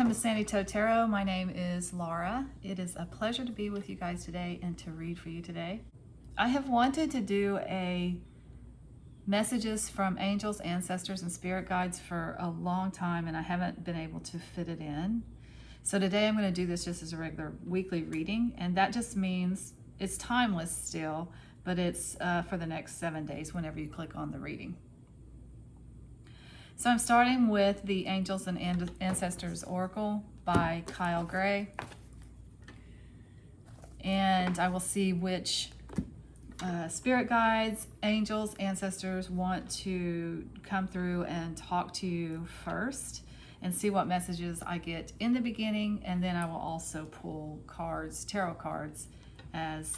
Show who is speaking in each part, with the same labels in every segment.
Speaker 1: Welcome to Sandy Toe Tarot. My name is Laura. It is a pleasure to be with you guys today and to read for you today. I have wanted to do a messages from angels, ancestors, and spirit guides for a long time, and I haven't been able to fit it in. So today I'm going to do this just as a regular weekly reading, and that just means it's timeless still, but it's for the next 7 days whenever you click on the reading. So I'm starting with the Angels and Ancestors Oracle by Kyle Gray. And I will see which spirit guides, angels, ancestors want to come through and talk to you first and see what messages I get in the beginning. And then I will also pull cards, tarot cards, as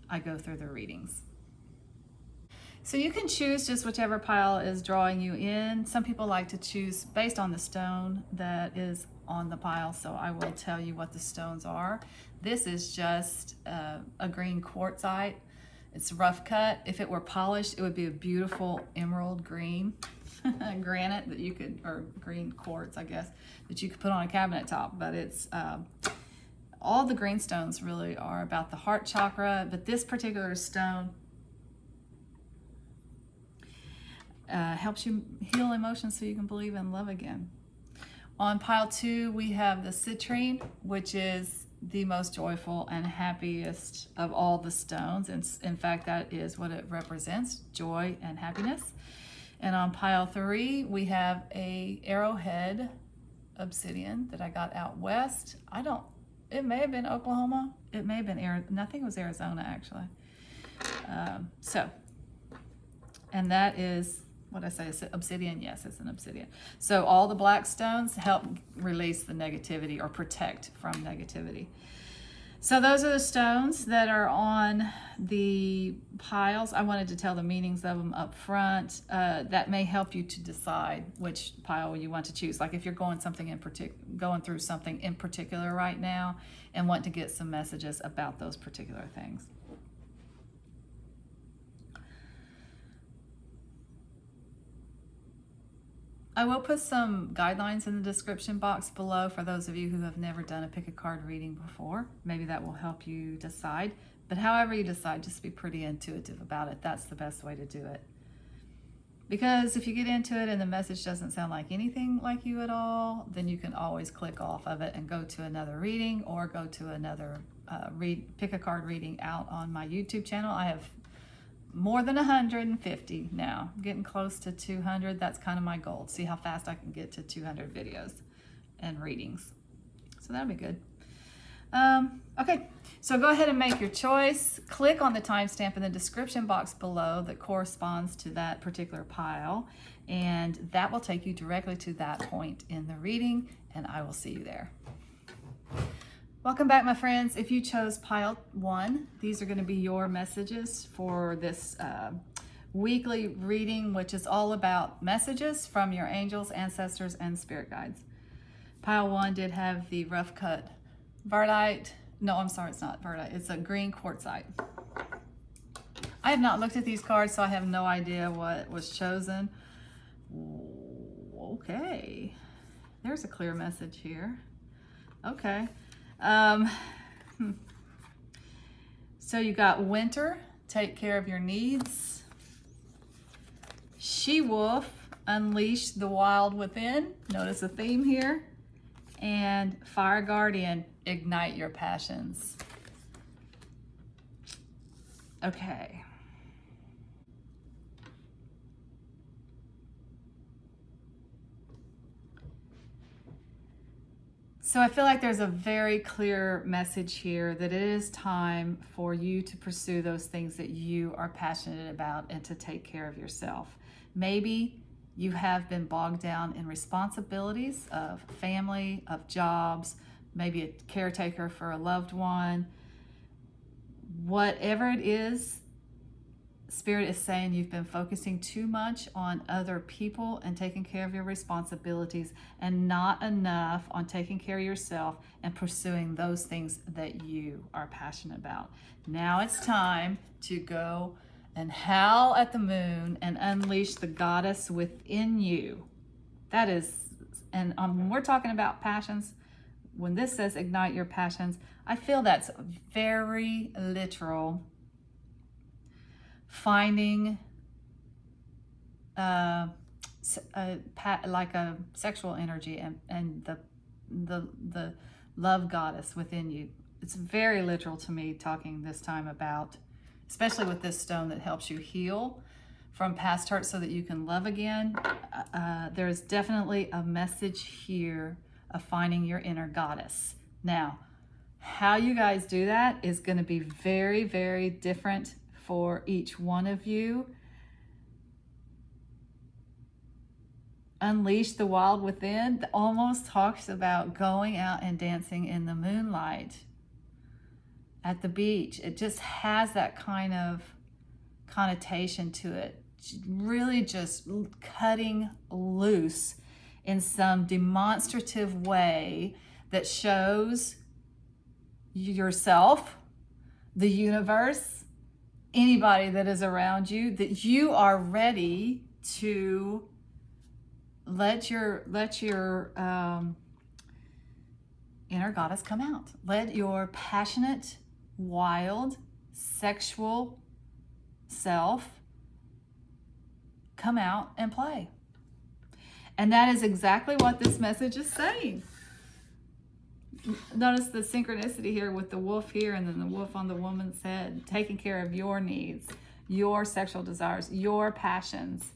Speaker 1: I go through the readings. So you can choose just whichever pile is drawing you in. Some people like to choose based on the stone that is on the pile, so I will tell you what the stones are. This is just a green quartzite. It's rough cut. If it were polished, it would be a beautiful emerald green granite that you could, or green quartz, I guess, that you could put on a cabinet top. But it's all the green stones really are about the heart chakra, but this particular stone helps you heal emotions so you can believe in love again. On pile 2, we have the citrine, which is the most joyful and happiest of all the stones. And in fact, that is what it represents, joy and happiness. And on pile 3, we have a arrowhead obsidian that I got out west. It may have been Oklahoma. It may have been I think it was Arizona, actually. And that is, what I say, is it obsidian? Yes, it's an obsidian. So all the black stones help release the negativity or protect from negativity. So those are the stones that are on the piles. I wanted to tell the meanings of them up front. That may help you to decide which pile you want to choose. Like if you're going through something in particular right now and want to get some messages about those particular things. I will put some guidelines in the description box below for those of you who have never done a pick a card reading before. Maybe that will help you decide. But however you decide, just be pretty intuitive about it. That's the best way to do it. Because if you get into it and the message doesn't sound like anything like you at all, then you can always click off of it and go to another reading or go to another pick a card reading out on my YouTube channel. I have more than 150 now. I'm getting close to 200. That's kind of my goal. See how fast I can get to 200 videos and readings. So that'll be good. Okay, so go ahead and make your choice. Click on the timestamp in the description box below that corresponds to that particular pile, and that will take you directly to that point in the reading, and I will see you there. Welcome back, my friends. If you chose pile 1, these are going to be your messages for this weekly reading, which is all about messages from your angels, ancestors, and spirit guides. Pile 1 did have the rough cut verdite. No, I'm sorry, it's not verdite. It's a green quartzite. I have not looked at these cards, so I have no idea what was chosen. Okay. There's a clear message here. Okay. So you got winter, take care of your needs. She-wolf, unleash the wild within. Notice a theme here. And fire guardian, ignite your passions. Okay. So I feel like there's a very clear message here that it is time for you to pursue those things that you are passionate about and to take care of yourself. Maybe you have been bogged down in responsibilities of family, of jobs, maybe a caretaker for a loved one. Whatever it is, Spirit is saying you've been focusing too much on other people and taking care of your responsibilities and not enough on taking care of yourself and pursuing those things that you are passionate about. Now it's time to go and howl at the moon and unleash the goddess within you. That is, and when we're talking about passions, when this says ignite your passions, I feel that's very literal. Finding like a sexual energy and the love goddess within you. It's very literal to me, talking this time about, especially with this stone that helps you heal from past hurt so that you can love again. There is definitely a message here of finding your inner goddess. Now, how you guys do that is going to be very, very different for each one of you. Unleash the Wild Within almost talks about going out and dancing in the moonlight at the beach. It just has that kind of connotation to it. Really just cutting loose in some demonstrative way that shows yourself, the universe, anybody that is around you, that you are ready to let your inner goddess come out. Let your passionate, wild, sexual self come out and play. And that is exactly what this message is saying. Notice the synchronicity here with the wolf here and then the wolf on the woman's head, taking care of your needs, your sexual desires, your passions.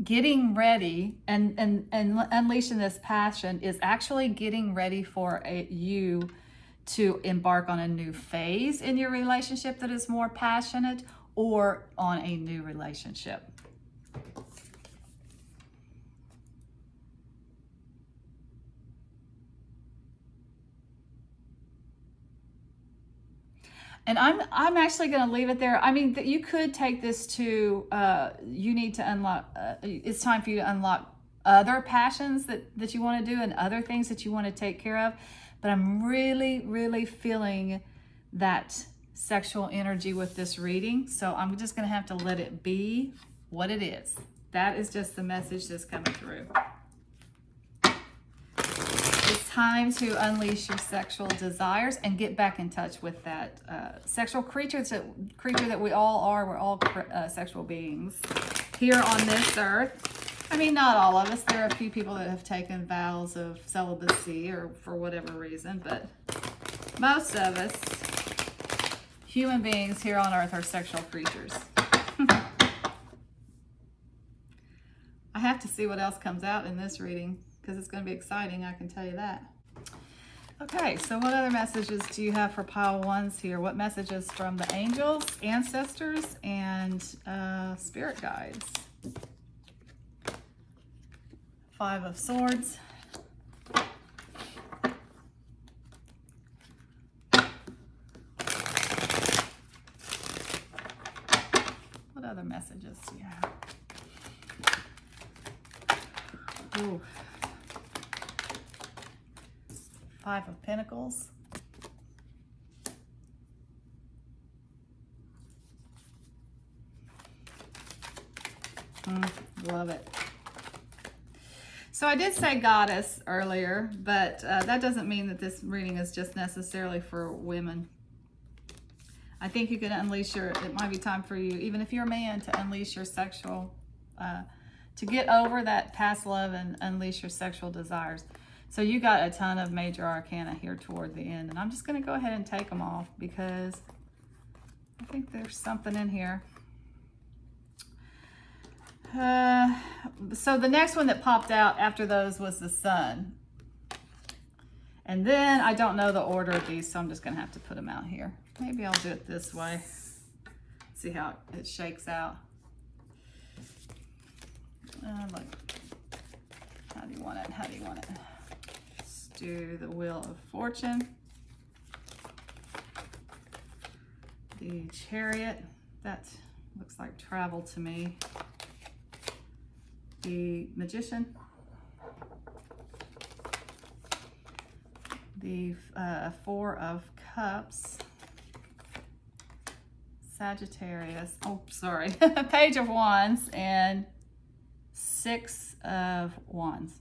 Speaker 1: Getting ready and unleashing this passion is actually getting ready for you to embark on a new phase in your relationship that is more passionate, or on a new relationship. And I'm actually going to leave it there. I mean, you could take this to, you need to unlock, it's time for you to unlock other passions that you want to do and other things that you want to take care of. But I'm really, really feeling that sexual energy with this reading. So I'm just going to have to let it be what it is. That is just the message that's coming through. It's time to unleash your sexual desires and get back in touch with that sexual creature that we all are. We're all sexual beings here on this earth. I mean, not all of us. There are a few people that have taken vows of celibacy or for whatever reason, but most of us, human beings here on earth, are sexual creatures. I have to see what else comes out in this reading, because it's going to be exciting, I can tell you that. Okay, so what other messages do you have for pile ones here? What messages from the angels, ancestors, and spirit guides? 5 of Swords. What other messages do you have? Ooh. 5 of Pentacles. Love it. So I did say goddess earlier, but that doesn't mean that this reading is just necessarily for women. I think you can unleash it might be time for you, even if you're a man, to unleash your sexual, to get over that past love and unleash your sexual desires. So you got a ton of major arcana here toward the end, and I'm just going to go ahead and take them off because I think there's something in here. So the next one that popped out after those was the Sun. And then I don't know the order of these, so I'm just going to have to put them out here. Maybe I'll do it this way. See how it shakes out. Look. How do you want it? How do you want it? Let's do the Wheel of Fortune. The Chariot. That looks like travel to me. The Magician. The 4 of Cups. Sagittarius. Oh, sorry. Page of Wands and 6 of Wands.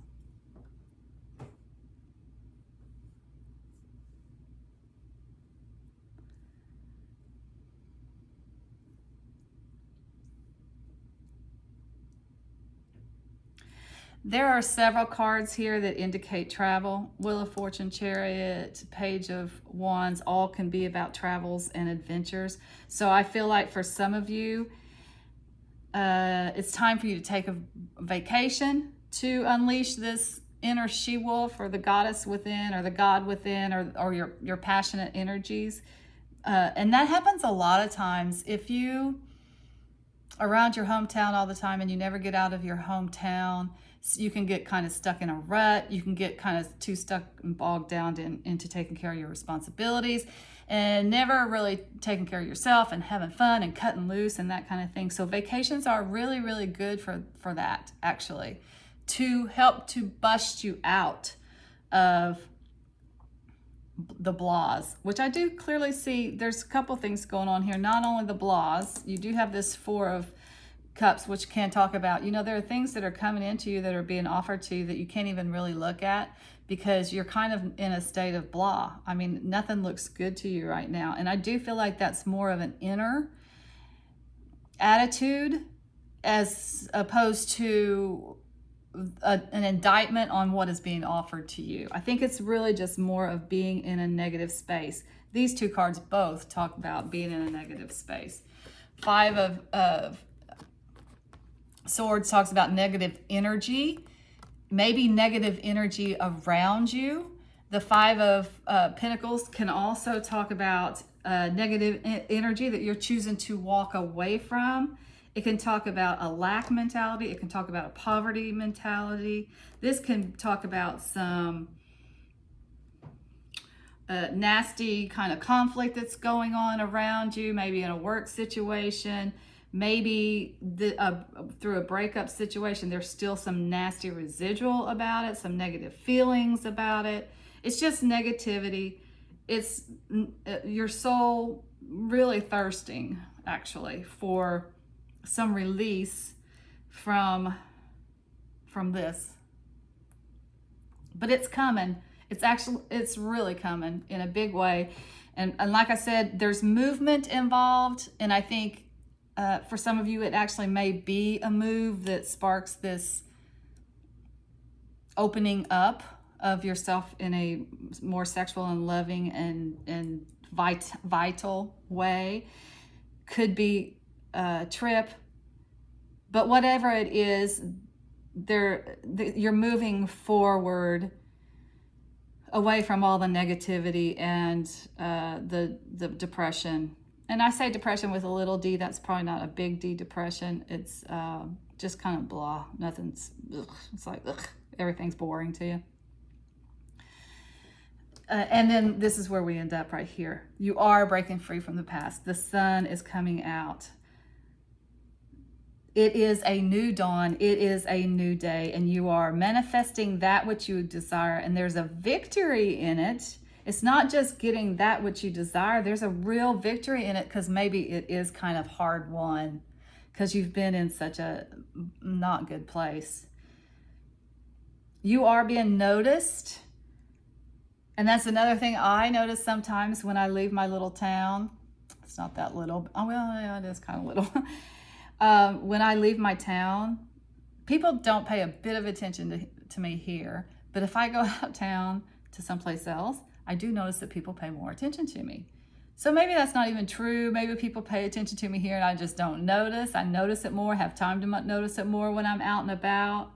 Speaker 1: There are several cards here that indicate travel. Wheel of Fortune, Chariot, Page of Wands, all can be about travels and adventures. So I feel like for some of you, it's time for you to take a vacation to unleash this inner she-wolf or the goddess within or the god within or your passionate energies. And that happens a lot of times. If you are around your hometown all the time and you never get out of your hometown, you can get kind of stuck in a rut. You can get kind of too stuck and bogged down into taking care of your responsibilities and never really taking care of yourself and having fun and cutting loose and that kind of thing. So vacations are really, really good for that, actually, to help to bust you out of the blahs, which I do clearly see. There's a couple things going on here. Not only the blahs, you do have this Four of Cups, which can talk about, there are things that are coming into you that are being offered to you that you can't even really look at because you're kind of in a state of blah. I mean, nothing looks good to you right now. And I do feel like that's more of an inner attitude as opposed to an indictment on what is being offered to you. I think it's really just more of being in a negative space. These two cards both talk about being in a negative space. Five of Swords talks about negative energy, maybe negative energy around you. The Five of Pentacles can also talk about negative energy that you're choosing to walk away from. It can talk about a lack mentality. It can talk about a poverty mentality. This can talk about some nasty kind of conflict that's going on around you, maybe in a work situation. Maybe through a breakup situation, there's still some nasty residual about it, some negative feelings about it. It's just negativity. It's your soul really thirsting, actually, for some release from this. But it's coming. It's really coming in a big way. And like I said, there's movement involved, and I think for some of you, it actually may be a move that sparks this opening up of yourself in a more sexual and loving and vital way. Could be a trip, but whatever it is, you're moving forward away from all the negativity and the depression. And I say depression with a little d. That's probably not a big D depression. It's just kind of blah. Nothing's, ugh. It's like, ugh, everything's boring to you. And then this is where we end up right here. You are breaking free from the past. The sun is coming out. It is a new dawn. It is a new day. And you are manifesting that which you desire. And there's a victory in it. It's not just getting that which you desire. There's a real victory in it because maybe it is kind of hard won because you've been in such a not good place. You are being noticed. And that's another thing I notice sometimes when I leave my little town. It's not that little. Oh, well, yeah, it is kind of little. When I leave my town, people don't pay a bit of attention to me here. But if I go out of town to someplace else, I do notice that people pay more attention to me. So maybe that's not even true. Maybe people pay attention to me here and I just don't notice. I notice it more, have time to notice it more when I'm out and about.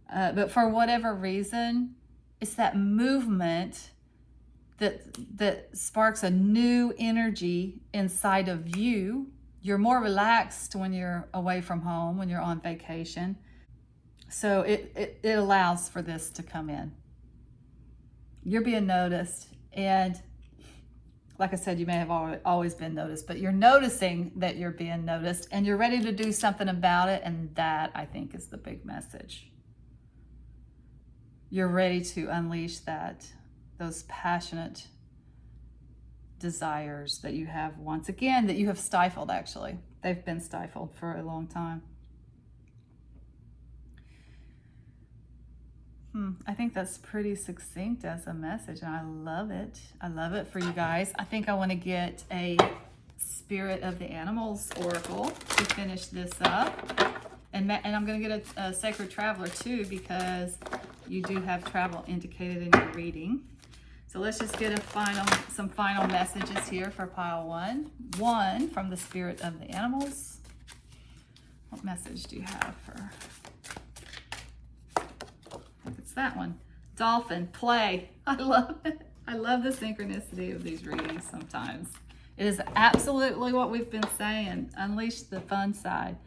Speaker 1: But for whatever reason, it's that movement that sparks a new energy inside of you. You're more relaxed when you're away from home, when you're on vacation. So it allows for this to come in. You're being noticed, and like I said, you may have always been noticed, but you're noticing that you're being noticed and you're ready to do something about it, and that, I think, is the big message. You're ready to unleash those passionate desires that you have once again, that you have stifled, actually. They've been stifled for a long time. I think that's pretty succinct as a message, and I love it. I love it for you guys. I think I want to get a Spirit of the Animals Oracle to finish this up. And I'm going to get a Sacred Traveler too, because you do have travel indicated in your reading. So let's just get some final messages here for pile one. One, from the spirit of the animals. What message do you have for? I think it's that one. Dolphin, play. I love it. I love the synchronicity of these readings sometimes. It is absolutely what we've been saying. Unleash the fun side.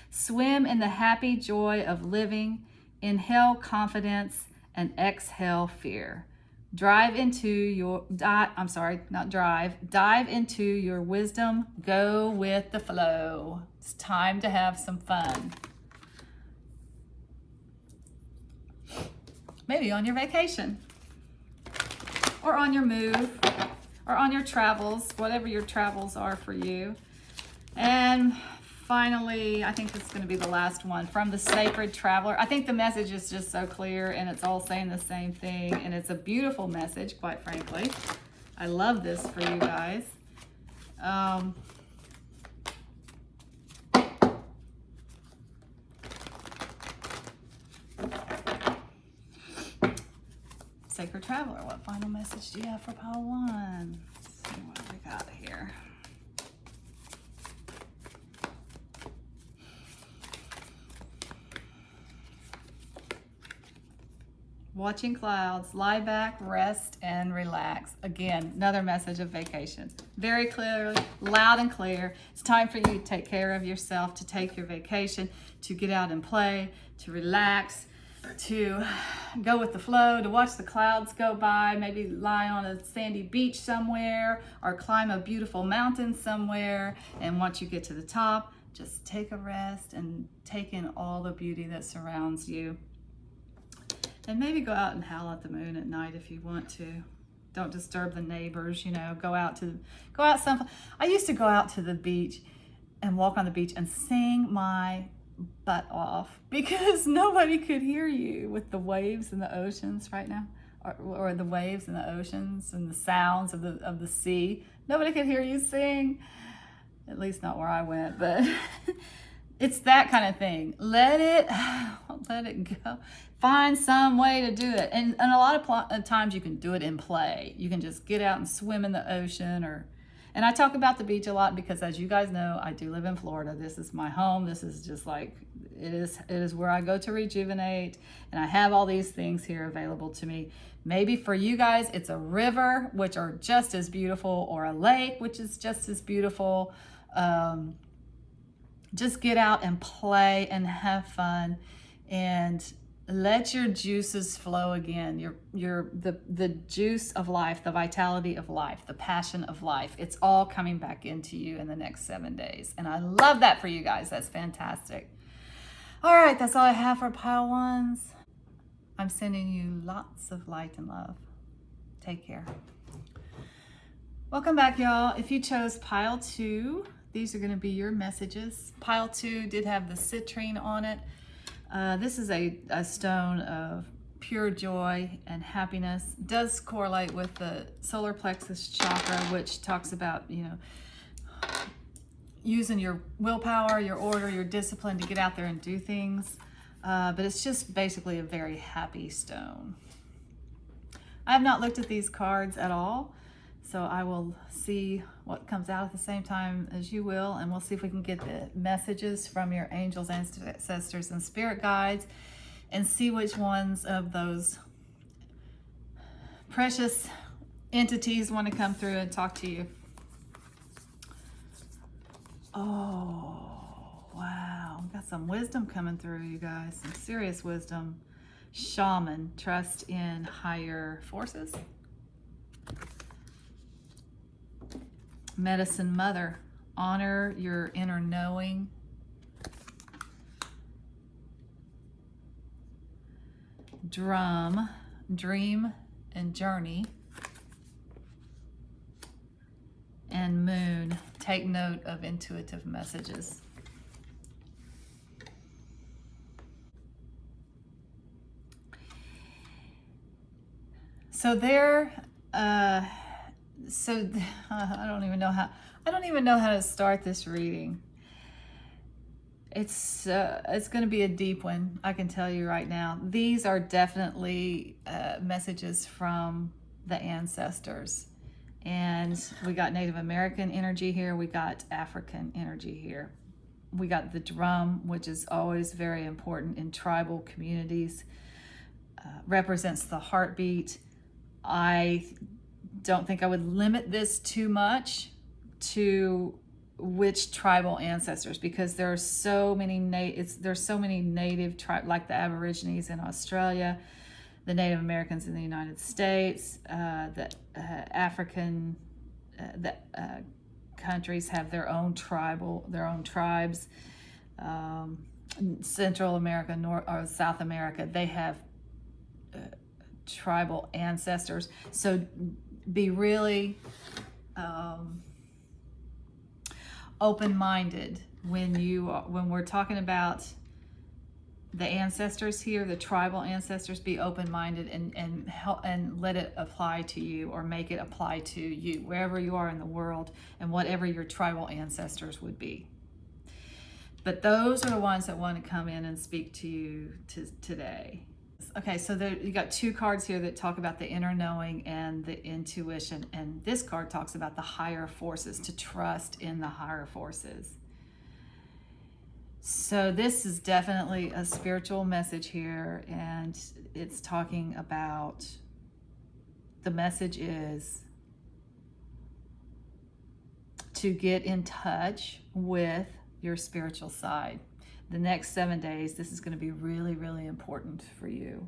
Speaker 1: Swim in the happy joy of living. Inhale confidence and exhale fear. Dive into your wisdom. Go with the flow. It's time to have some fun. Maybe on your vacation, or on your move, or on your travels, whatever your travels are for you. And finally, I think it's going to be the last one, from the Sacred Traveler. I think the message is just so clear, and it's all saying the same thing, and it's a beautiful message, quite frankly. I love this for you guys. Sacred Traveler, what final message do you have for pile one? Let's see what we got here. Watching clouds, lie back, rest, and relax. Again, another message of vacation. Very clearly, loud and clear. It's time for you to take care of yourself, to take your vacation, to get out and play, to relax, to go with the flow, to watch the clouds go by, maybe lie on a sandy beach somewhere, or climb a beautiful mountain somewhere. And once you get to the top, just take a rest and take in all the beauty that surrounds you. And maybe go out and howl at the moon at night if you want to. Don't disturb the neighbors, you know. Go out some. I used to go out to the beach and walk on the beach and sing my butt off, because nobody could hear you with the waves and the oceans right now, or the waves and the oceans and the sounds of the sea. Nobody could hear you sing, at least not where I went. But it's that kind of thing. Let it go. Find some way to do it. And a lot of times you can do it in play. You can just get out and swim in the ocean, and I talk about the beach a lot because, as you guys know, I do live in Florida. This is my home. This is just like, it is where I go to rejuvenate, and I have all these things here available to me. Maybe for you guys, it's a river, which are just as beautiful, or a lake, which is just as beautiful. Just get out and play and have fun, and let your juices flow again. The juice of life, the vitality of life, the passion of life. It's all coming back into you in the next 7 days. And I love that for you guys. That's fantastic. All right, that's all I have for pile ones. I'm sending you lots of light and love. Take care. Welcome back, y'all. If you chose pile two, these are going to be your messages. Pile two did have the citrine on it. This is a stone of pure joy and happiness. It does correlate with the solar plexus chakra, which talks about, using your willpower, your order, your discipline to get out there and do things. But it's just basically a very happy stone. I have not looked at these cards at all, so I will see what comes out at the same time as you will, and we'll see if we can get the messages from your angels, ancestors, and spirit guides, and see which ones of those precious entities want to come through and talk to you. Oh, wow. Got some wisdom coming through, you guys. Some serious wisdom. Shaman, trust in higher forces. Medicine Mother, honor your inner knowing. Drum, dream and journey. And Moon, take note of intuitive messages. So I don't even know how to start this reading. It's going to be a deep one, I can tell you right now. These are definitely messages from the ancestors. And we got Native American energy here. We got African energy here. We got the drum, which is always very important in tribal communities. Represents the heartbeat. I don't think I would limit this too much to which tribal ancestors, because there are so many there's so many native tribes, like the Aborigines in Australia, the Native Americans in the United States, the African countries have their own tribes. Central America, North or South America, they have tribal ancestors. So be really open-minded when we're talking about the ancestors here, the tribal ancestors. Be open-minded and help and let it apply to you, or make it apply to you wherever you are in the world and whatever your tribal ancestors would be. But those are the ones that want to come in and speak to you today. Okay, so you got two cards here that talk about the inner knowing and the intuition, and this card talks about the higher forces, to trust in the higher forces. So this is definitely a spiritual message here, and it's talking about, the message is to get in touch with your spiritual side. The next 7 days, this is going to be really, really important for you.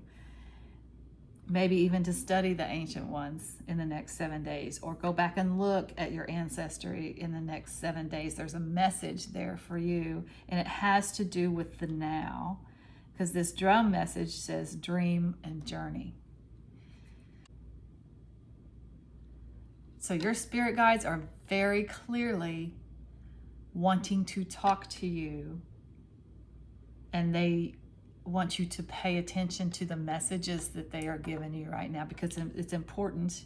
Speaker 1: Maybe even to study the ancient ones in the next 7 days, or go back and look at your ancestry in the next 7 days. There's a message there for you, and it has to do with the now, because this drum message says dream and journey. So your spirit guides are very clearly wanting to talk to you, and they want you to pay attention to the messages that they are giving you right now, because it's important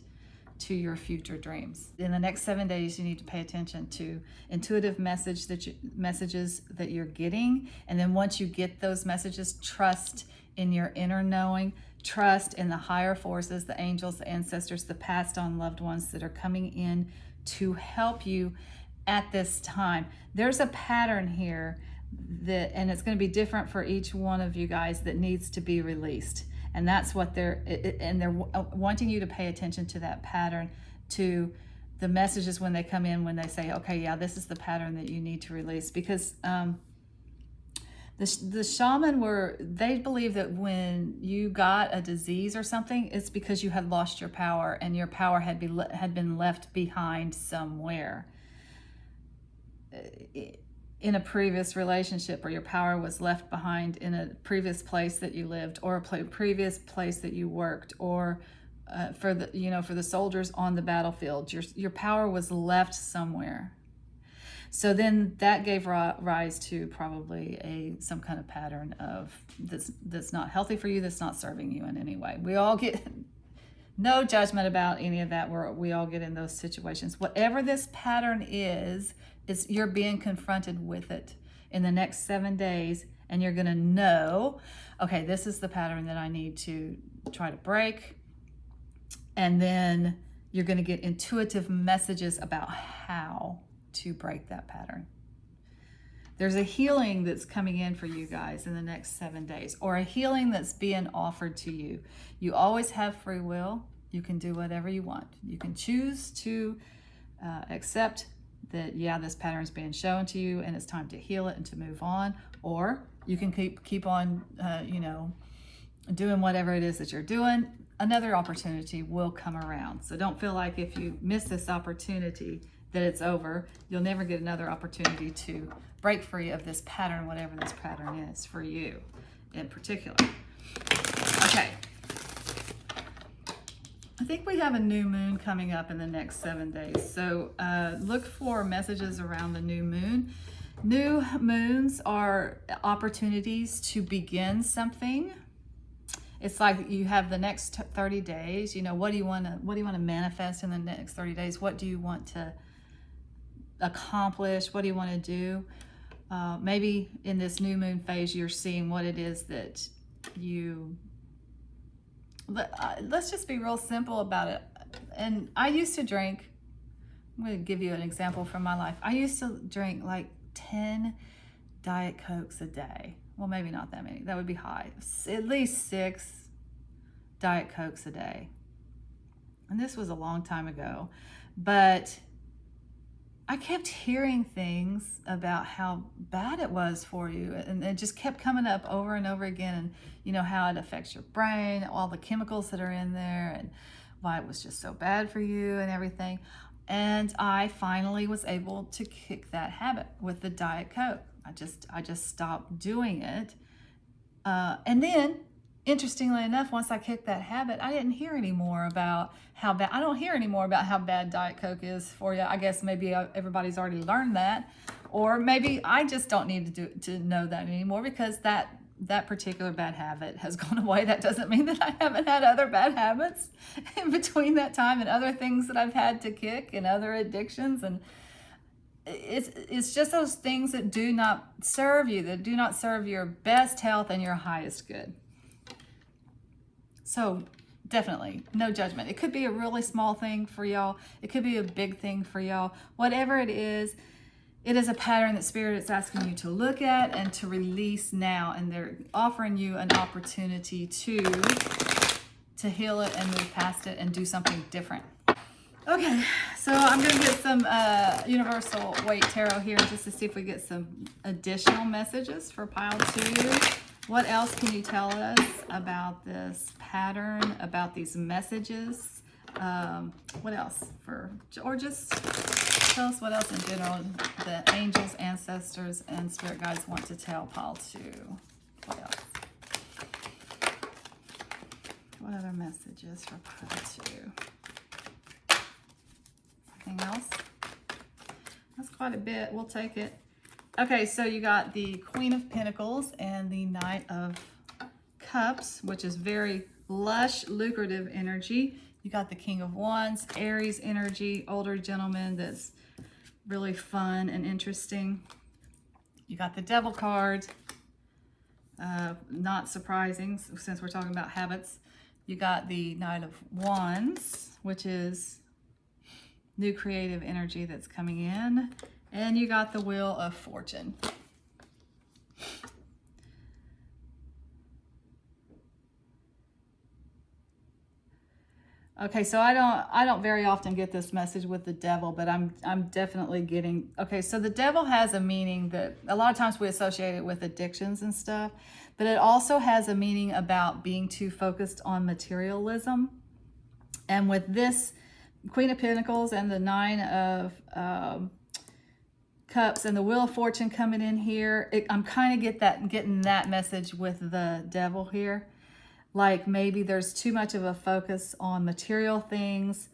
Speaker 1: to your future dreams. In the next 7 days, you need to pay attention to intuitive messages that you're getting. And then once you get those messages, trust in your inner knowing, trust in the higher forces, the angels, the ancestors, the passed on loved ones that are coming in to help you at this time. There's a pattern here and it's going to be different for each one of you guys, that needs to be released. And that's what they're wanting you to pay attention to, that pattern, to the messages when they come in, when they say, okay, yeah, this is the pattern that you need to release. Because the shaman they believe that when you got a disease or something, it's because you had lost your power, and your power had been left behind somewhere. In a previous relationship, or your power was left behind in a previous place that you lived, or a previous place that you worked, or for the soldiers on the battlefield, your power was left somewhere. So then that gave rise to probably some kind of pattern of that's not healthy for you, that's not serving you in any way. We all get no judgment about any of that. We all get in those situations. Whatever this pattern is you're being confronted with it in the next 7 days, and you're going to know, okay, this is the pattern that I need to try to break. And then you're going to get intuitive messages about how to break that pattern. There's a healing that's coming in for you guys in the next 7 days, or a healing that's being offered to you. You always have free will. You can do whatever you want. You can choose to accept that, yeah, this pattern is being shown to you and it's time to heal it and to move on. Or you can keep on, doing whatever it is that you're doing. Another opportunity will come around. So don't feel like if you miss this opportunity that it's over. You'll never get another opportunity to break free of this pattern, whatever this pattern is for you in particular. Okay. I think we have a new moon coming up in the next 7 days. So look for messages around the new moon. New moons are opportunities to begin something. It's like you have the next 30 days. You know, what do you want to manifest in the next 30 days? What do you want to accomplish? What do you want to do? Maybe in this new moon phase, you're seeing what it is that you, let's just be real simple about it. And I used to drink, I'm going to give you an example from my life. I used to drink like 10 Diet Cokes a day. Well, maybe not that many. That would be high. At least 6 Diet Cokes a day. And this was a long time ago. But I kept hearing things about how bad it was for you. And it just kept coming up over and over again. And you know, how it affects your brain, all the chemicals that are in there, and why it was just so bad for you and everything. And I finally was able to kick that habit with the Diet Coke. I just stopped doing it. And then, interestingly enough, once I kicked that habit, I didn't hear anymore about how bad, I don't hear anymore about how bad Diet Coke is for you. I guess maybe everybody's already learned that, or maybe I just don't need to know that anymore, because that particular bad habit has gone away. That doesn't mean that I haven't had other bad habits in between that time, and other things that I've had to kick, and other addictions. And it's just those things that do not serve you, that do not serve your best health and your highest good. So definitely no judgment. It could be a really small thing for y'all. It could be a big thing for y'all. Whatever it is a pattern that Spirit is asking you to look at and to release now. And they're offering you an opportunity to heal it and move past it and do something different. Okay, so I'm going to get some Universal Weight Tarot here just to see if we get some additional messages for pile 2. What else can you tell us about this pattern, about these messages? What else? Or just tell us what else in general the angels, ancestors, and spirit guides want to tell pile 2. What else? What other messages for pile 2? Anything else? That's quite a bit. We'll take it. Okay, so you got the Queen of Pentacles and the Knight of Cups, which is very lush, lucrative energy. You got the King of Wands, Aries energy, older gentleman that's really fun and interesting. You got the Devil card, not surprising since we're talking about habits. You got the Knight of Wands, which is new creative energy that's coming in. And you got the Wheel of Fortune. Okay, so I don't very often get this message with the Devil, but I'm definitely getting, okay, so the Devil has a meaning that a lot of times we associate it with addictions and stuff, but it also has a meaning about being too focused on materialism. And with this Queen of Pentacles and the Nine of Cups and the Wheel of Fortune coming in here, I'm kind of getting that message with the Devil here. Like maybe there's too much of a focus on material things,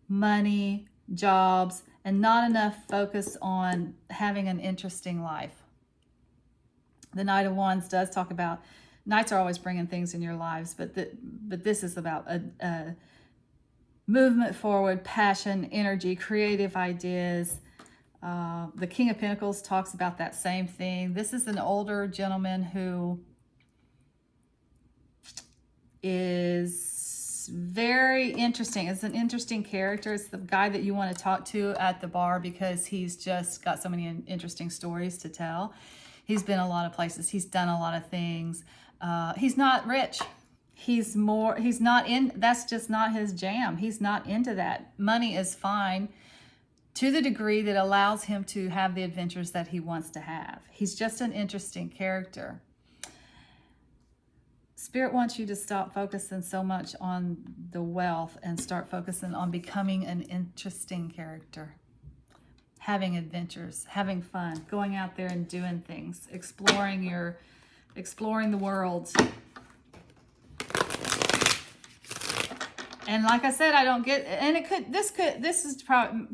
Speaker 1: money, jobs, and not enough focus on having an interesting life. The Knight of Wands does talk about, Knights are always bringing things in your lives, but this is about a movement forward, passion, energy, creative ideas. The King of Pentacles talks about that same thing. This is an older gentleman who is very interesting. It's an interesting character. It's the guy that you want to talk to at the bar because he's just got so many interesting stories to tell. He's been a lot of places. He's done a lot of things. He's not rich. He's not in, that's just not his jam. He's not into that. Money is fine to the degree that allows him to have the adventures that he wants to have. He's just an interesting character. Spirit wants you to stop focusing so much on the wealth and start focusing on becoming an interesting character. Having adventures, having fun, going out there and doing things, exploring the world. And like I said, I don't get, and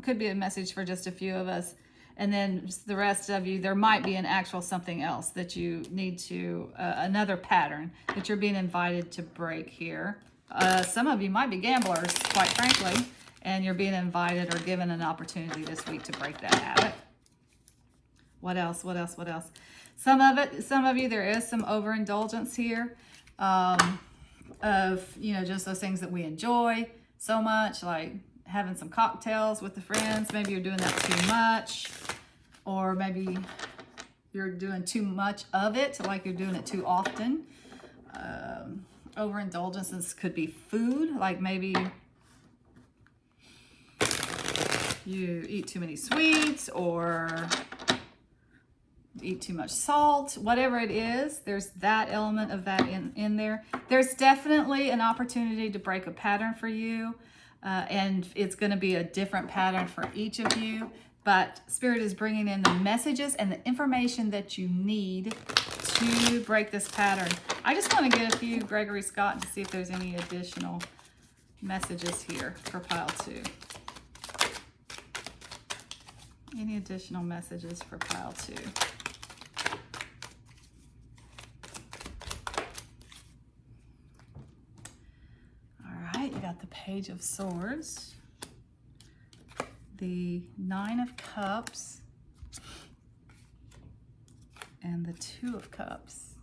Speaker 1: could be a message for just a few of us. And then the rest of you, there might be an actual something else that you need to, another pattern that you're being invited to break here. Some of you might be gamblers, quite frankly, and you're being invited or given an opportunity this week to break that habit. What else? What else? What else? Some of you, there is some overindulgence here of, you know, just those things that we enjoy so much, like having some cocktails with the friends. Maybe you're doing that too much, or maybe you're doing too much of it, like you're doing it too often. Overindulgences could be food, like maybe you eat too many sweets or eat too much salt, whatever it is. There's that element of that in there. There's definitely an opportunity to break a pattern for you, and it's going to be a different pattern for each of you, but Spirit is bringing in the messages and the information that you need to break this pattern. I just want to get a few Gregory Scott to see if there's any additional messages here for pile 2. Any additional messages for pile 2? All right, you got the Page of Swords, the 9 of Cups, and the 2 of Cups.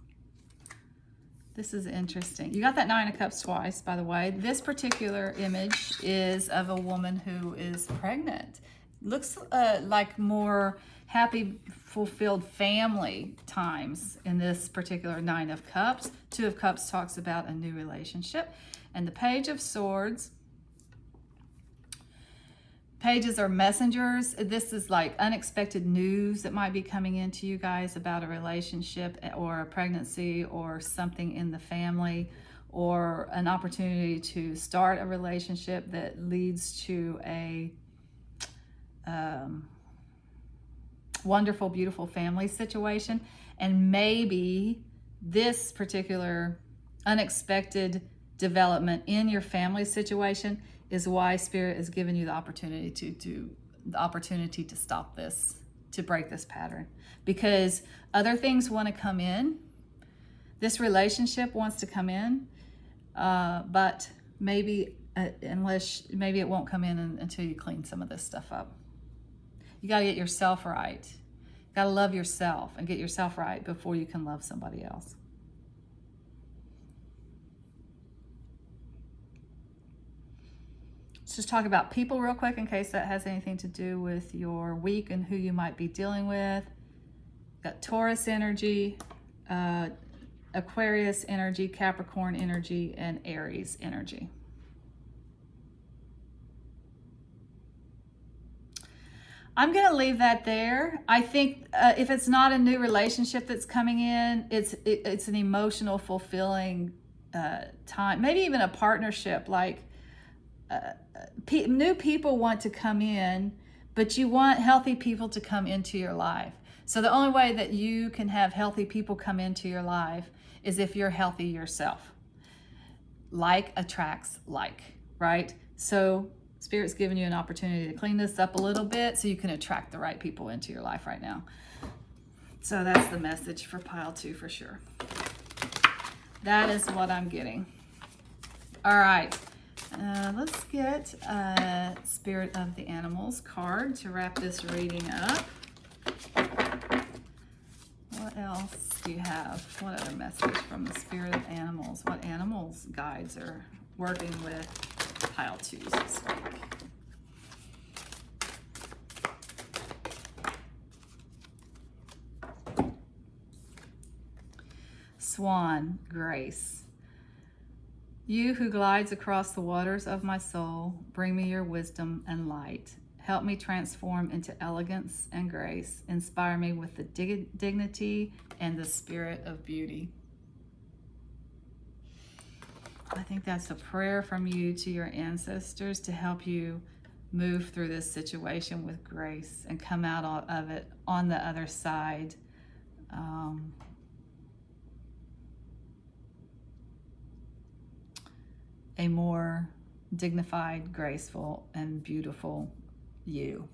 Speaker 1: This is interesting. You got that 9 of Cups twice, by the way. This particular image is of a woman who is pregnant. Looks like more happy, fulfilled family times in this particular 9 of Cups. 2 of Cups talks about a new relationship. And the Page of Swords, pages are messengers. This is like unexpected news that might be coming into you guys about a relationship or a pregnancy or something in the family, or an opportunity to start a relationship that leads to a wonderful, beautiful family situation. And maybe this particular unexpected development in your family situation is why Spirit is giving you the opportunity to stop this, to break this pattern, because other things want to come in. This relationship wants to come in, but maybe maybe it won't come in until you clean some of this stuff up. You got to get yourself right. You got to love yourself and get yourself right before you can love somebody else. Let's just talk about people real quick in case that has anything to do with your week and who you might be dealing with. Got Taurus energy, Aquarius energy, Capricorn energy, and Aries energy. I'm going to leave that there. I think if it's not a new relationship that's coming in, it's an emotional, fulfilling time. Maybe even a partnership, like new people want to come in, but you want healthy people to come into your life. So the only way that you can have healthy people come into your life is if you're healthy yourself. Like attracts like, right? So Spirit's giving you an opportunity to clean this up a little bit so you can attract the right people into your life right now. So that's the message for pile 2 for sure. That is what I'm getting. All right. Let's get a Spirit of the Animals card to wrap this reading up. What else do you have? What other message from the Spirit of Animals? What animals guides are working with pile 2s this week? Swan, Grace. You who glides across the waters of my soul, bring me your wisdom and light. Help me transform into elegance and grace. Inspire me with the dignity and the spirit of beauty. I think that's a prayer from you to your ancestors to help you move through this situation with grace and come out of it on the other side. A more dignified, graceful, and beautiful you.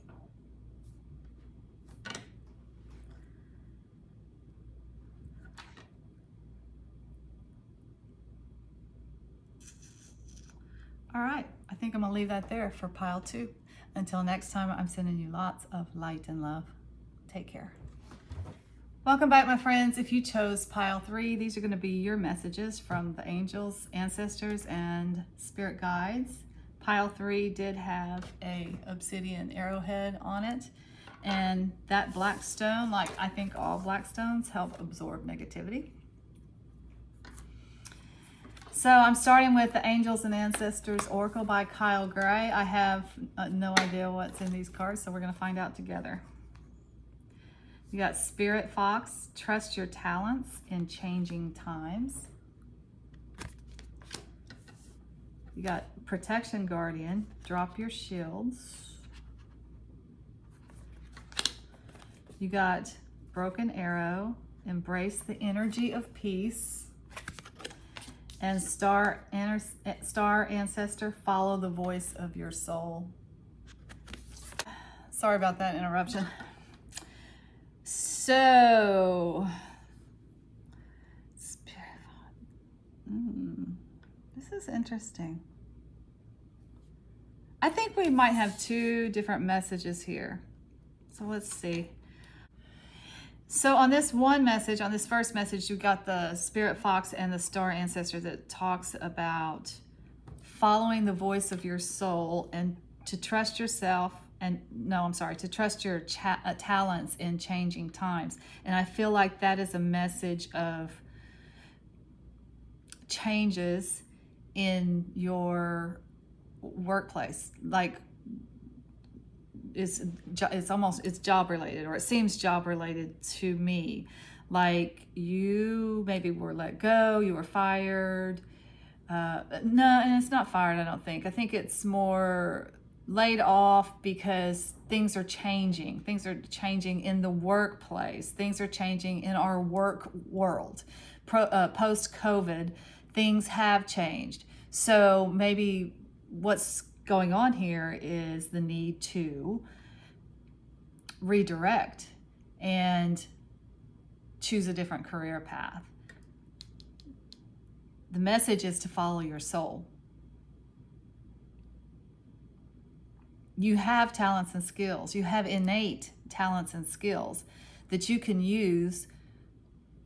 Speaker 1: All right, I think I'm gonna leave that there for pile 2. Until next time, I'm sending you lots of light and love. Take care. Welcome back, my friends. If you chose pile 3, these are going to be your messages from the angels, ancestors, and spirit guides. Pile 3 did have a obsidian arrowhead on it, and that black stone, like I think all black stones, help absorb negativity. So I'm starting with the Angels and Ancestors Oracle by Kyle Gray. I have no idea what's in these cards, so we're going to find out together. You got Spirit Fox, trust your talents in changing times. You got Protection Guardian, drop your shields. You got Broken Arrow, embrace the energy of peace. And Star Ancestor, follow the voice of your soul. Sorry about that interruption. So, this is interesting. I think we might have 2 different messages here. So let's see. So on this one message, on this first message, you got the Spirit Fox and the Star Ancestor that talks about following the voice of your soul and to trust yourself. To trust your talents in changing times. And I feel like that is a message of changes in your workplace. Like it's job related, or it seems job related to me. Like you maybe were let go, you were fired. No, and it's not fired, I don't think. I think it's more laid off because things are changing. Things are changing in the workplace. Things are changing in our work world. Post-COVID, things have changed. So maybe what's going on here is the need to redirect and choose a different career path. The message is to follow your soul. You have talents and skills. You have innate talents and skills that you can use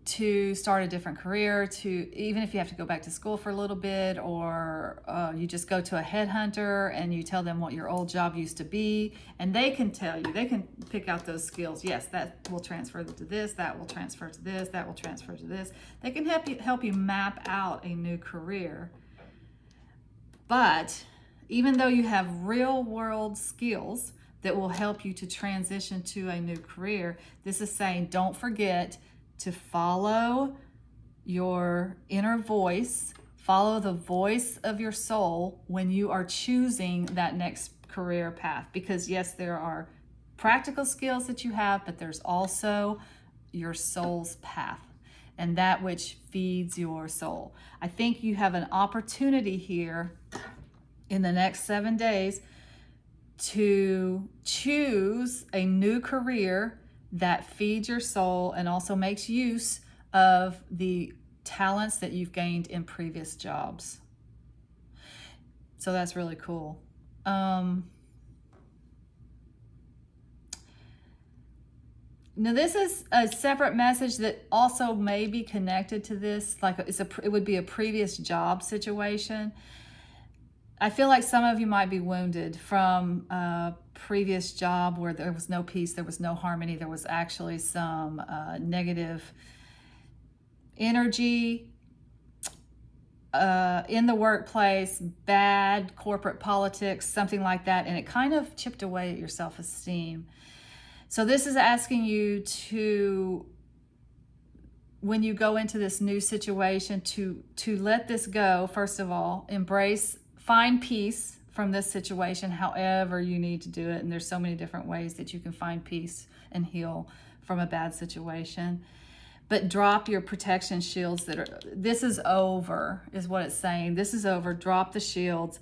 Speaker 1: to start a different career, to even if you have to go back to school for a little bit, or you just go to a headhunter and you tell them what your old job used to be, and they can tell you, they can pick out those skills. Yes, that will transfer to this, that will transfer to this, that will transfer to this. They can help you map out a new career. But even though you have real world skills that will help you to transition to a new career, this is saying don't forget to follow your inner voice, follow the voice of your soul when you are choosing that next career path. Because yes, there are practical skills that you have, but there's also your soul's path and that which feeds your soul. I think you have an opportunity here in the next 7 days to choose a new career that feeds your soul and also makes use of the talents that you've gained in previous jobs. So that's really cool. Now this is a separate message that also may be connected to this. Like it would be a previous job situation. I feel like some of you might be wounded from a previous job where there was no peace, there was no harmony, there was actually some negative energy in the workplace, bad corporate politics, something like that, and it kind of chipped away at your self-esteem. So this is asking you to, when you go into this new situation, to let this go. First of all, find peace from this situation, however you need to do it. And there's so many different ways that you can find peace and heal from a bad situation. But drop your protection shields this is over, is what it's saying. This is over. Drop the shields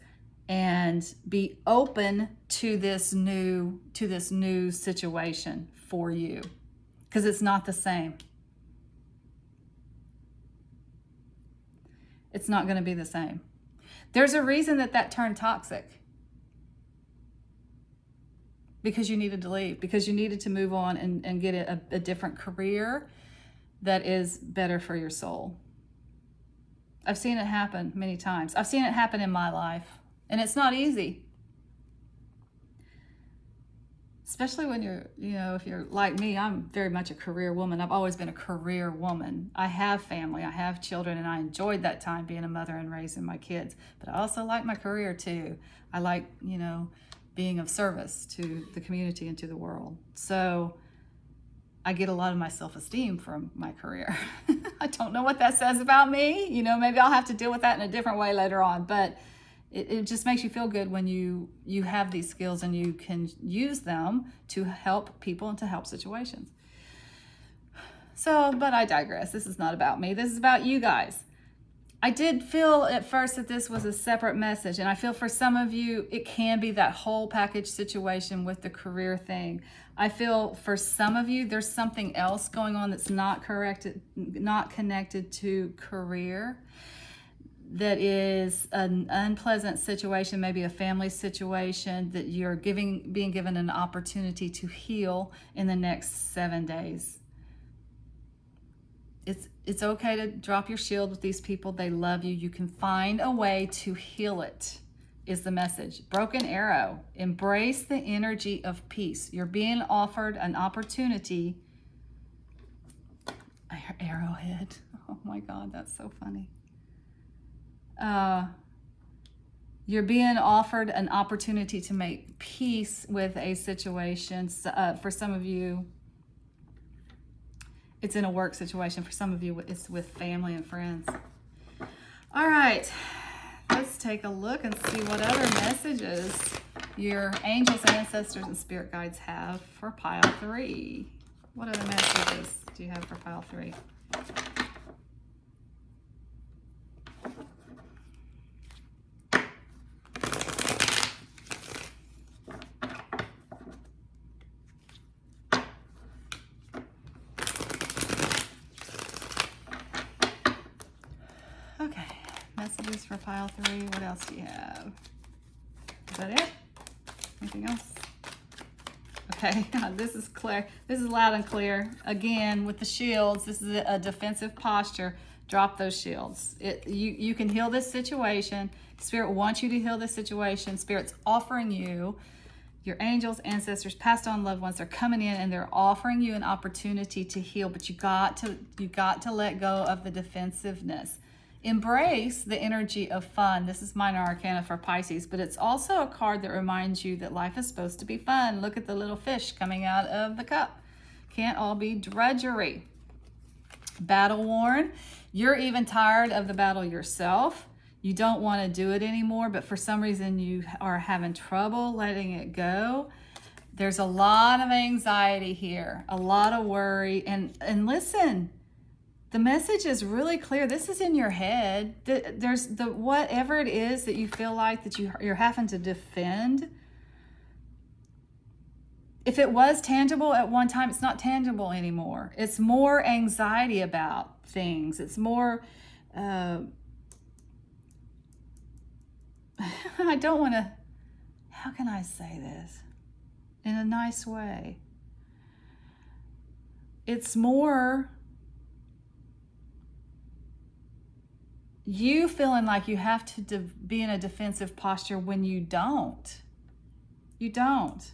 Speaker 1: and be open to this new situation for you, because it's not the same. It's not going to be the same. There's a reason that turned toxic. Because you needed to leave, because you needed to move on and get a different career. that is better for your soul. I've seen it happen many times. I've seen it happen in my life, and it's not easy. Especially when if you're like me, I'm very much a career woman. I've always been a career woman. I have family, I have children, and I enjoyed that time being a mother and raising my kids. But I also like my career too. I like, being of service to the community and to the world. So I get a lot of my self-esteem from my career. I don't know what that says about me. Maybe I'll have to deal with that in a different way later on. But it just makes you feel good when you have these skills and you can use them to help people and to help situations. So, but I digress. This is not about me. This is about you guys. I did feel at first that this was a separate message, and I feel for some of you, it can be that whole package situation with the career thing. I feel for some of you, there's something else going on that's not connected to career. That is an unpleasant situation, maybe a family situation that you're being given an opportunity to heal in the next 7 days. It's okay to drop your shield with these people. They love you. You can find a way to heal it, is the message. Broken arrow. Embrace the energy of peace. You're being offered an opportunity. Arrowhead. Oh my God, that's so funny. You're being offered an opportunity to make peace with a situation. For some of you, it's in a work situation. For some of you, it's with family and friends. All right, let's take a look and see what other messages your angels, ancestors, and spirit guides have for pile 3. What other messages do you have for pile 3? Okay, messages for pile 3. What else do you have? Is that it? Anything else? Okay, this is clear. This is loud and clear. Again, with the shields, this is a defensive posture. Drop those shields. You can heal this situation. Spirit wants you to heal this situation. Spirit's offering you, your angels, ancestors, passed on loved ones, they're coming in and they're offering you an opportunity to heal, but you got to let go of the defensiveness. Embrace the energy of fun. This is minor arcana for Pisces, but it's also a card that reminds you that life is supposed to be fun. Look at the little fish coming out of the cup. Can't all be drudgery. Battle worn. You're even tired of the battle yourself. You don't want to do it anymore, but for some reason you are having trouble letting it go. There's a lot of anxiety here, a lot of worry, and listen, the message is really clear. This is in your head. There's whatever it is that you feel like that you're having to defend. If it was tangible at one time, it's not tangible anymore. It's more anxiety about things. It's more, I don't want to, how can I say this in a nice way? It's more you feeling like you have to be in a defensive posture when you don't. You don't.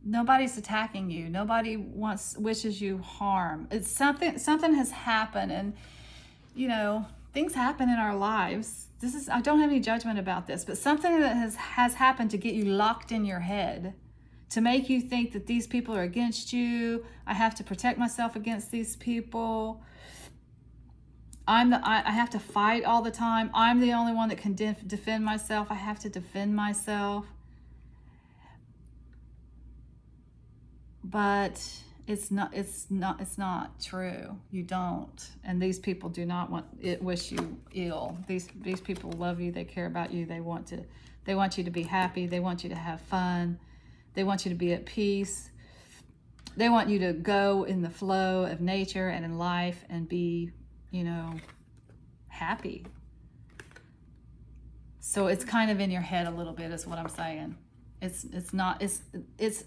Speaker 1: Nobody's attacking you. Nobody wishes you harm. It's something has happened, and things happen in our lives. I don't have any judgment about this, but something that has happened to get you locked in your head, to make you think that these people are against you. I have to protect myself against these people. I have to fight all the time. I'm the only one that can defend myself. I have to defend myself. But it's not true. You don't. And these people do not wish you ill. These people love you. They care about you. They want you to be happy. They want you to have fun. They want you to be at peace. They want you to go in the flow of nature and in life and be, happy. So it's kind of in your head a little bit is what I'm saying. It's not,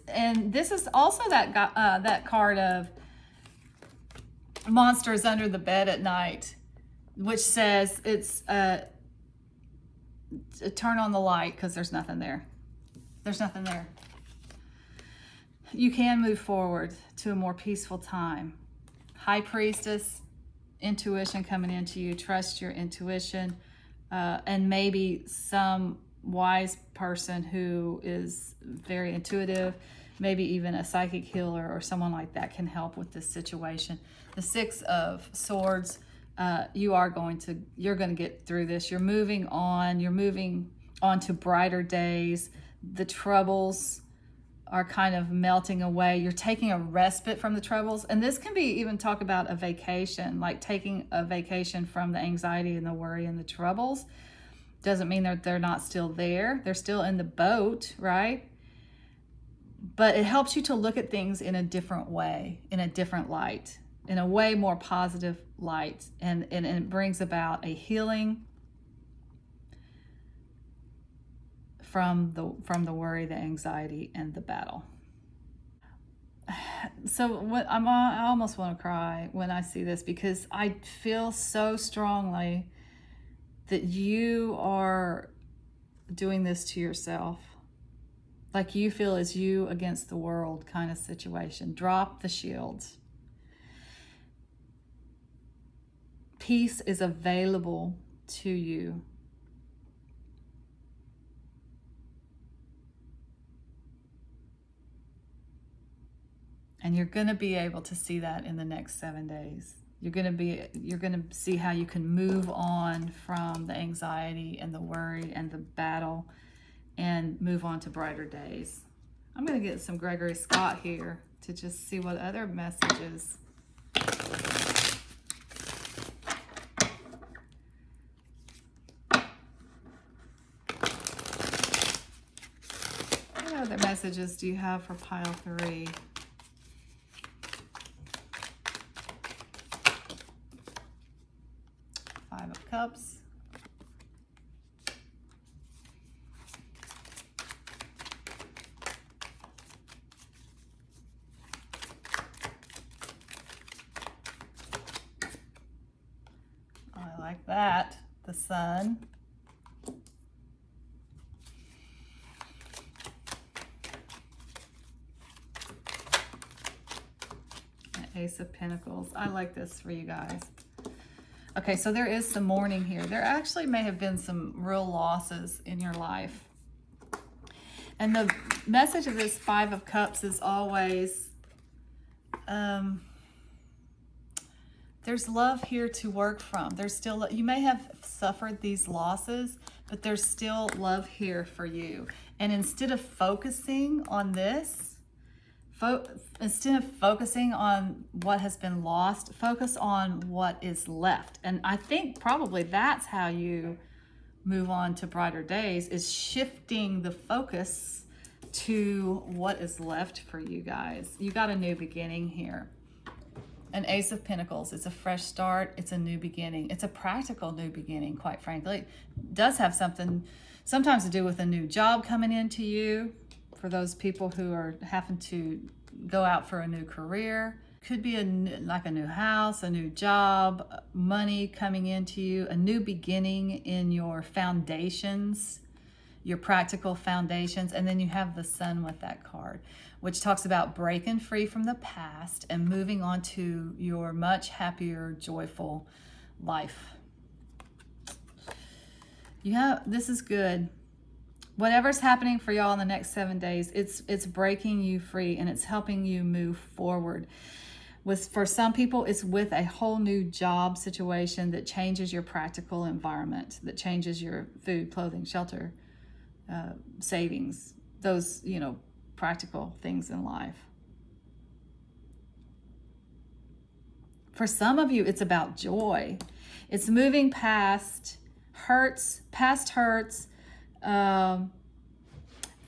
Speaker 1: and this is also that card of monsters under the bed at night, which says it's turn on the light because there's nothing there. There's nothing there. You can move forward to a more peaceful time. High Priestess, intuition coming into you. Trust your intuition, and maybe some wise person who is very intuitive, maybe even a psychic healer or someone like that can help with this situation. The Six of Swords, you're going to get through this. You're moving on to brighter days. The troubles are kind of melting away. You're taking a respite from the troubles. And this can be even talk about a vacation, like taking a vacation from the anxiety and the worry and the troubles. Doesn't mean that they're not still there. They're still in the boat, right? But it helps you to look at things in a different way, in a different light, in a way more positive light. And it brings about a healing from the worry, the anxiety, and the battle. So I almost want to cry when I see this, because I feel so strongly that you are doing this to yourself. Like you feel it's you against the world kind of situation. Drop the shields. Peace is available to you. And you're going to be able to see that in the next 7 days. You're going to see how you can move on from the anxiety and the worry and the battle and move on to brighter days. I'm going to get some Gregory Scott here to just see what other messages. What other messages do you have for pile 3? Five of Cups. I like that. The Sun. The Ace of Pentacles. I like this for you guys. Okay, so there is some mourning here. There actually may have been some real losses in your life. And the message of this Five of Cups is always, there's love here to work from. There's still, you may have suffered these losses, but there's still love here for you. And instead of focusing on this, instead of focusing on what has been lost, focus on what is left. And I think probably that's how you move on to brighter days, is shifting the focus to what is left for you guys. You got a new beginning here. An Ace of Pentacles. It's a fresh start. It's a new beginning. It's a practical new beginning, quite frankly. It does have something sometimes to do with a new job coming into you. For those people who are having to go out for a new career. Could be like a new house, a new job, money coming into you, a new beginning in your foundations, your practical foundations. And then you have the Sun with that card, which talks about breaking free from the past and moving on to your much happier, joyful life. This is good. Whatever's happening for y'all in the next 7 days, it's breaking you free and it's helping you move forward. For some people, it's with a whole new job situation that changes your practical environment, that changes your food, clothing, shelter, savings, those, practical things in life. For some of you, it's about joy. It's moving past hurts,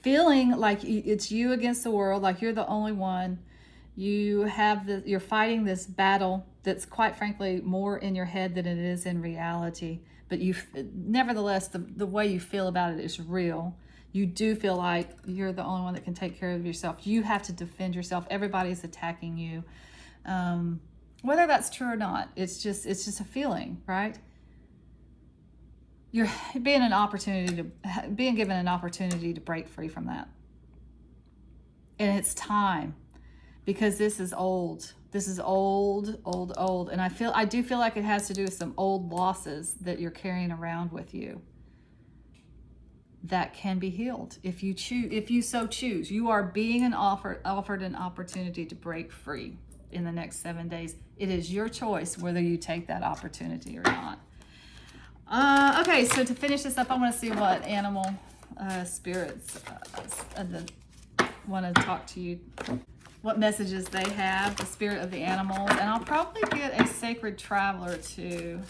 Speaker 1: feeling like it's you against the world, like you're the only one. You're fighting this battle that's quite frankly more in your head than it is in reality. But nevertheless, the way you feel about it is real. You do feel like you're the only one that can take care of yourself. You have to defend yourself. Everybody's attacking you. Whether that's true or not, it's just a feeling, right? You're being given an opportunity to break free from that. And it's time, because this is old. This is old. And I do feel like it has to do with some old losses that you're carrying around with you that can be healed if you choose, if you so choose. You are being offered an opportunity to break free in the next 7 days. It is your choice whether you take that opportunity or not. Okay, so to finish this up, I want to see what animal spirits want to talk to you, what messages they have, the spirit of the animals. And I'll probably get a sacred traveler too.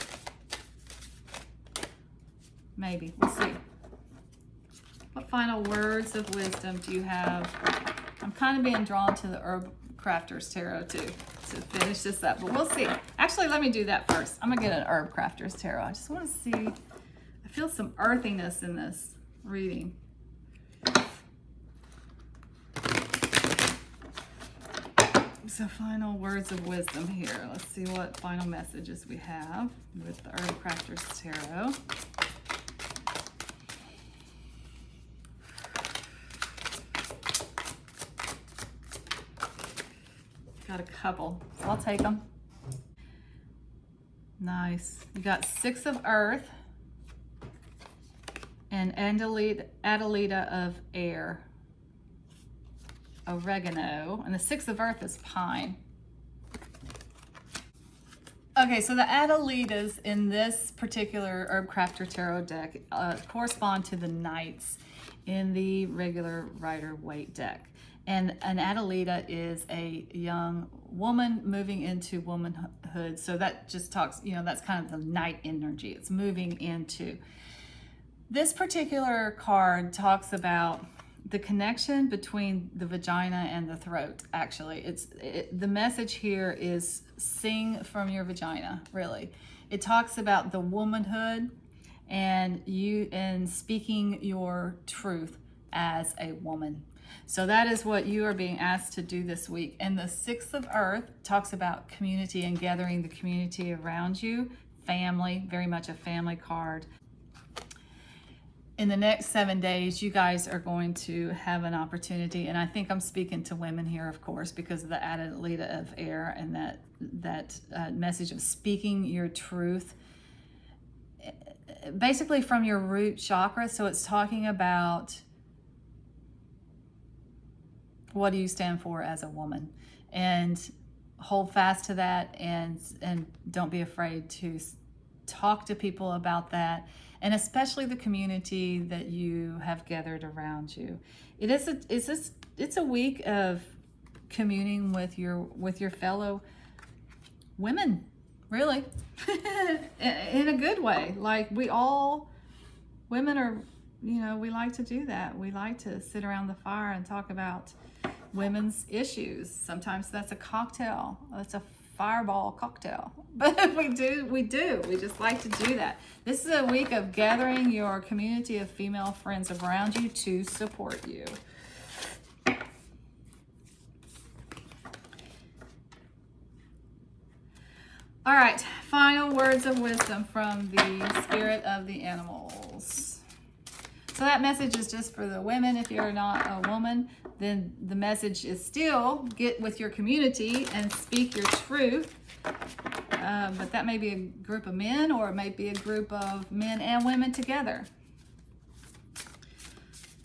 Speaker 1: Maybe. We'll see. What final words of wisdom do you have? I'm kind of being drawn to the Herb Crafter's Tarot too, to finish this up, but we'll see. Actually, let me do that first. I'm gonna get an Herb Crafter's Tarot. I just want to see. I feel some earthiness in this reading. So final words of wisdom here. Let's see what final messages we have with the Herb Crafter's Tarot. Got a couple, so I'll take them. Nice. You got 6 of Earth and Adelita of Air. Oregano, and the 6 of Earth is pine. Okay, so the Adelitas in this particular Herb Crafter Tarot deck correspond to the Knights in the regular Rider-Waite deck. And an Adelita is a young woman moving into womanhood. So that just talks, that's kind of the Knight energy. It's moving into. This particular card talks about the connection between the vagina and the throat. Actually, the message here is sing from your vagina, really. It talks about the womanhood and speaking your truth as a woman. So that is what you are being asked to do this week. And the 6 of Earth talks about community and gathering the community around you. Family, very much a family card. In the next 7 days, you guys are going to have an opportunity, and I think I'm speaking to women here, of course, because of the Adelita of Air and that message of speaking your truth, basically from your root chakra. So it's talking about what do you stand for as a woman, and hold fast to that, and don't be afraid to talk to people about that. And especially the community that you have gathered around you. It's a week of communing with your fellow women, really, in a good way. Like women are, we like to do that. We like to sit around the fire and talk about women's issues. Sometimes that's a cocktail. That's a fireball cocktail, but we just like to do that. This is a week of gathering your community of female friends around you to support you. All right, final words of wisdom from the spirit of the animals. So that message is just for the women. If you're not a woman, then the message is still get with your community and speak your truth. But that may be a group of men, or it might be a group of men and women together.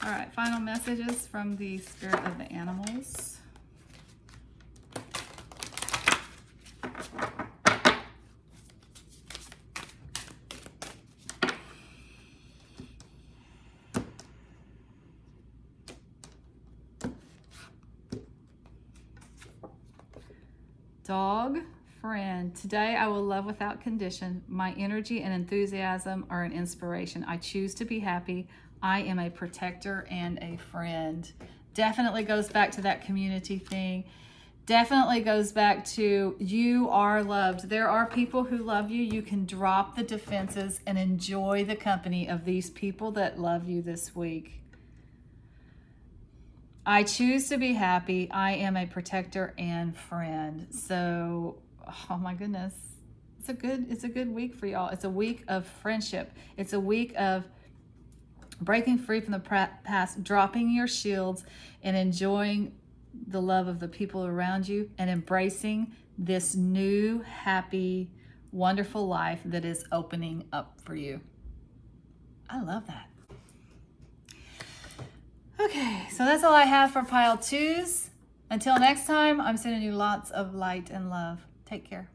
Speaker 1: All right, final messages from the spirit of the animals. Dog friend, today I will love without condition. My energy and enthusiasm are an inspiration. I choose to be happy. I am a protector and a friend. Definitely goes back to that community thing. Definitely goes back to you are loved. There are people who love you. You can drop the defenses and enjoy the company of these people that love you this week. I choose to be happy. I am a protector and friend. So, oh my goodness. It's a good week for y'all. It's a week of friendship. It's a week of breaking free from the past, dropping your shields and enjoying the love of the people around you and embracing this new, happy, wonderful life that is opening up for you. I love that. Okay, so that's all I have for pile 2s. Until next time, I'm sending you lots of light and love. Take care.